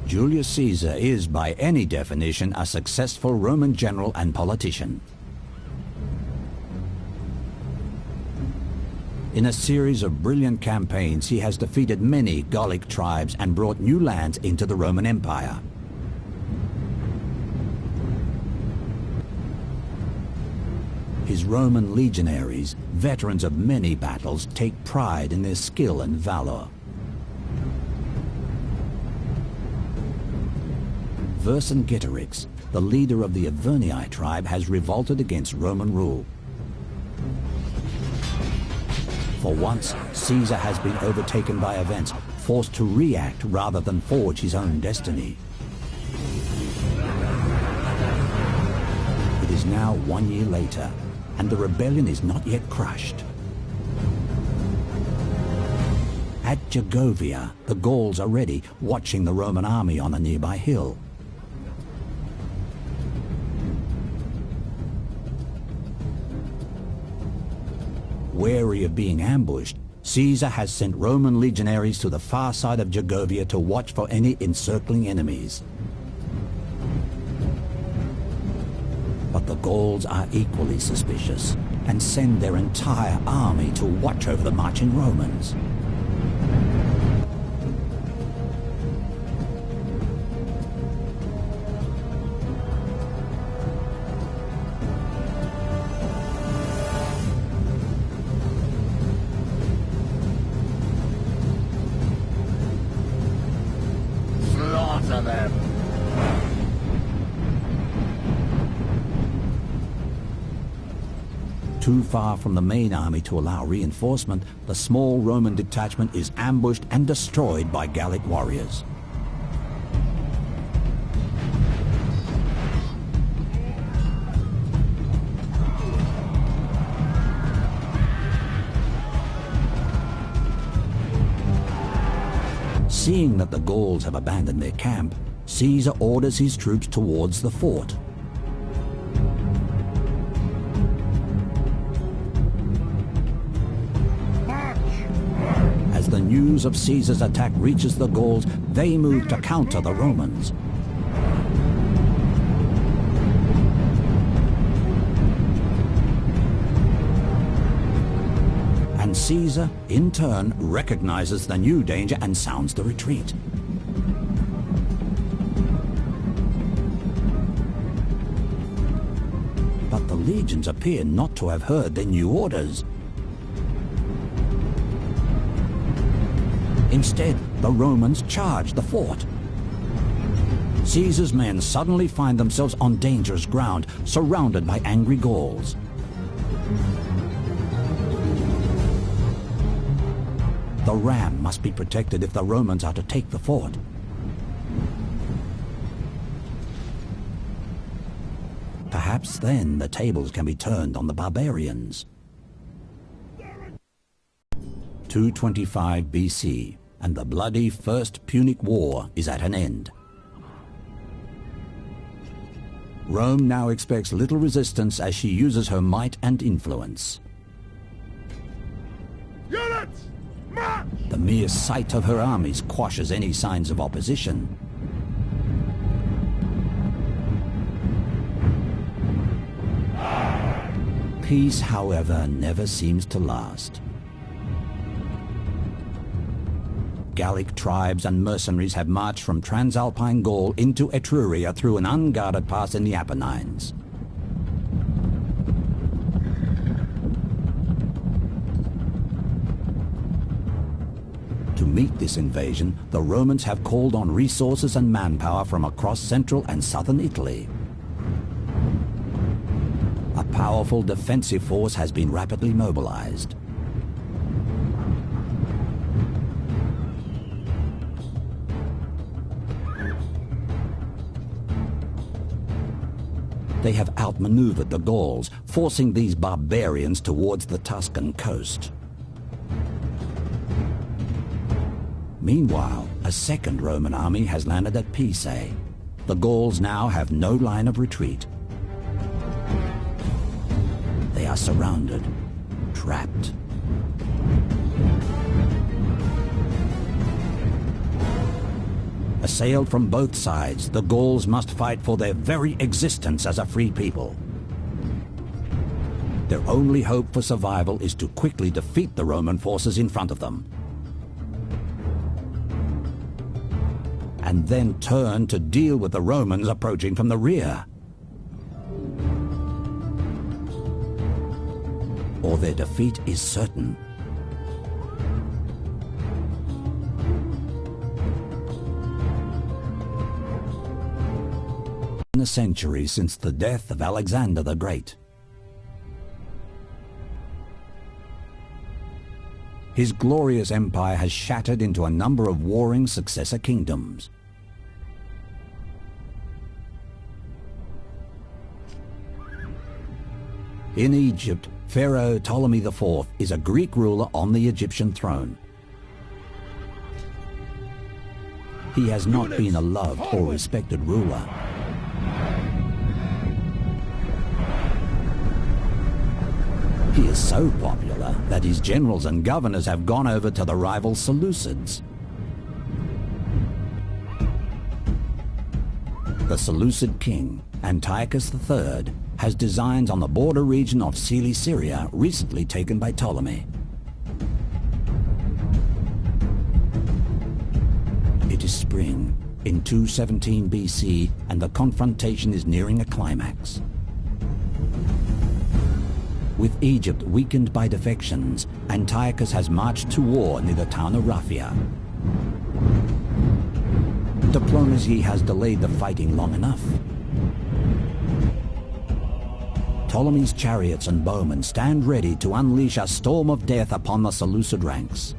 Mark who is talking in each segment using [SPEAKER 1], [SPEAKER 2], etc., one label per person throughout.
[SPEAKER 1] Julius Caesar is, by any definition, a successful Roman general and politician. In a series of brilliant campaigns, he has defeated many Gallic tribes and brought new lands into the Roman Empire. His Roman legionaries, veterans of many battles, take pride in their skill and valor. Vercingetorix, the leader of the Avernii tribe, has revolted against Roman rule. For once, Caesar has been overtaken by events, forced to react rather than forge his own destiny. It is now 1 year later, and the rebellion is not yet crushed. At Gergovia, the Gauls are ready, watching the Roman army on a nearby hill. Wary of being ambushed, Caesar has sent Roman legionaries to the far side of Gergovia to watch for any encircling enemies. But the Gauls are equally suspicious and send their entire army to watch over the marching Romans. Too far from the main army to allow reinforcement, the small Roman detachment is ambushed and destroyed by Gallic warriors. Seeing that the Gauls have abandoned their camp, Caesar orders his troops towards the fort. As the news of Caesar's attack reaches the Gauls, they move to counter the Romans. And Caesar, in turn, recognizes the new danger and sounds the retreat. But the legions appear not to have heard their new orders. Instead, the Romans charge the fort. Caesar's men suddenly find themselves on dangerous ground, surrounded by angry Gauls. The ram must be protected if the Romans are to take the fort. Perhaps then the tables can be turned on the barbarians. 225 BC, and the bloody First Punic War is at an end. Rome now expects little resistance as she uses her might and influence.
[SPEAKER 2] Units, march!
[SPEAKER 1] The mere sight of her armies quashes any signs of opposition. Peace, however, never seems to last. Gallic tribes and mercenaries have marched from Transalpine Gaul into Etruria through an unguarded pass in the Apennines. To meet this invasion, the Romans have called on resources and manpower from across central and southern Italy. A powerful defensive force has been rapidly mobilized. They have outmaneuvered the Gauls, forcing these barbarians towards the Tuscan coast. Meanwhile, a second Roman army has landed at Pisae. The Gauls now have no line of retreat. They are surrounded, trapped. A Assailed from both sides, the Gauls must fight for their very existence as a free people. Their only hope for survival is to quickly defeat the Roman forces in front of them, and then turn to deal with the Romans approaching from the rear. Or their defeat is certain. In a century since the death of Alexander the Great, his glorious empire has shattered into a number of warring successor kingdoms. In Egypt, Pharaoh Ptolemy IV is a Greek ruler on the Egyptian throne. He has not been a loved or respected ruler. He is so popular that his generals and governors have gone over to the rival Seleucids. The Seleucid king, Antiochus III, has designs on the border region of Cilicia, recently taken by Ptolemy. It is spring, in 217 BC, and the confrontation is nearing a climax. With Egypt weakened by defections, Antiochus has marched to war near the town of Raphia. Diplomacy has delayed the fighting long enough. Ptolemy's chariots and bowmen stand ready to unleash a storm of death upon the Seleucid ranks.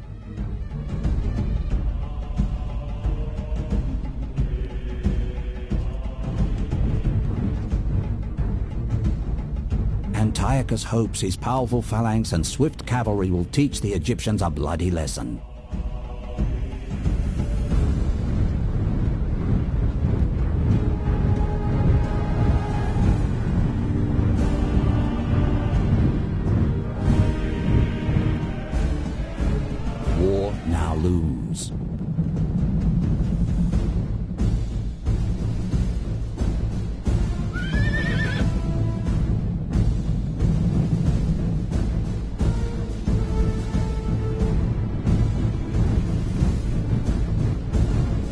[SPEAKER 1] Antiochus hopes his powerful phalanx and swift cavalry will teach the Egyptians a bloody lesson. War now looms.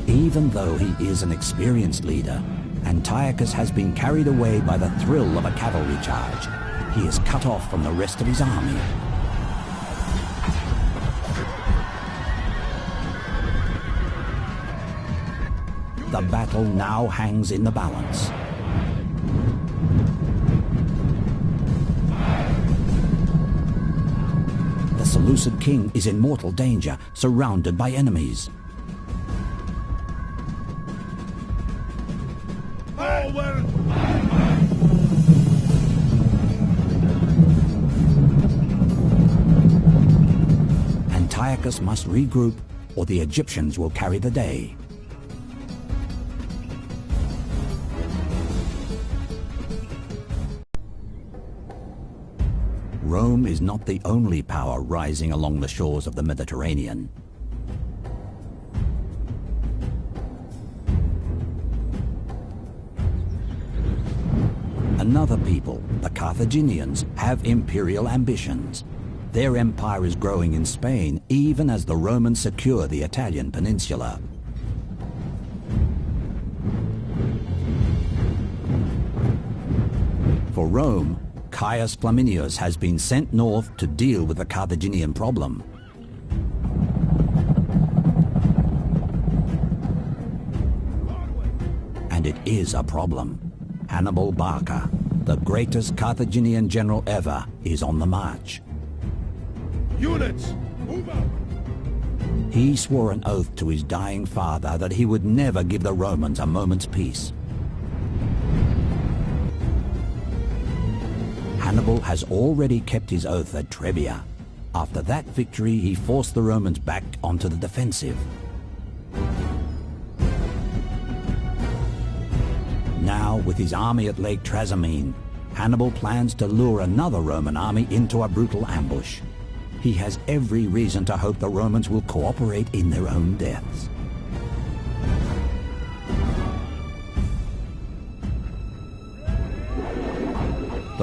[SPEAKER 1] Even though he is an experienced leader, Antiochus has been carried away by the thrill of a cavalry charge. He is cut off from the rest of his army. The battle now hangs in the balance. The Seleucid king is in mortal danger, surrounded by enemies. Antiochus must regroup, or the Egyptians will carry the day. Rome is not the only power rising along the shores of the Mediterranean. Another people, the Carthaginians, have imperial ambitions. Their empire is growing in Spain, even as the Romans secure the Italian peninsula. For Rome, Caius Flaminius has been sent north to deal with the Carthaginian problem. And it is a problem. Hannibal Barca, the greatest Carthaginian general ever, is on the march.
[SPEAKER 2] Units, move out!
[SPEAKER 1] He swore an oath to his dying father that he would never give the Romans a moment's peace. Hannibal has already kept his oath at Trebia. After that victory, he forced the Romans back onto the defensive. Now, with his army at Lake Trasimene, Hannibal plans to lure another Roman army into a brutal ambush. He has every reason to hope the Romans will cooperate in their own deaths.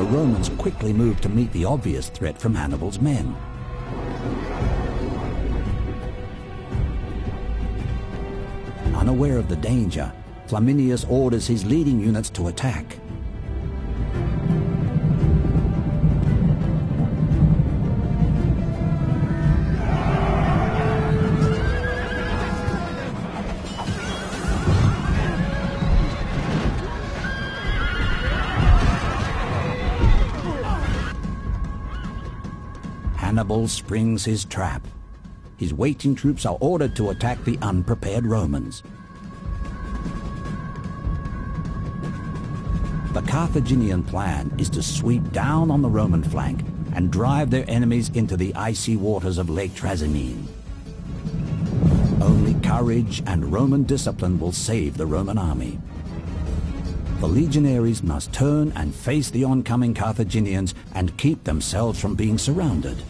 [SPEAKER 1] the Romans quickly moved to meet the obvious threat from Hannibal's men. Unaware of the danger, Flaminius orders his leading units to attack. Hannibal springs his trap. His waiting troops are ordered to attack the unprepared Romans. The Carthaginian plan is to sweep down on the Roman flank and drive their enemies into the icy waters of Lake Trasimene. Only courage and Roman discipline will save the Roman army. The legionaries must turn and face the oncoming Carthaginians and keep themselves from being surrounded.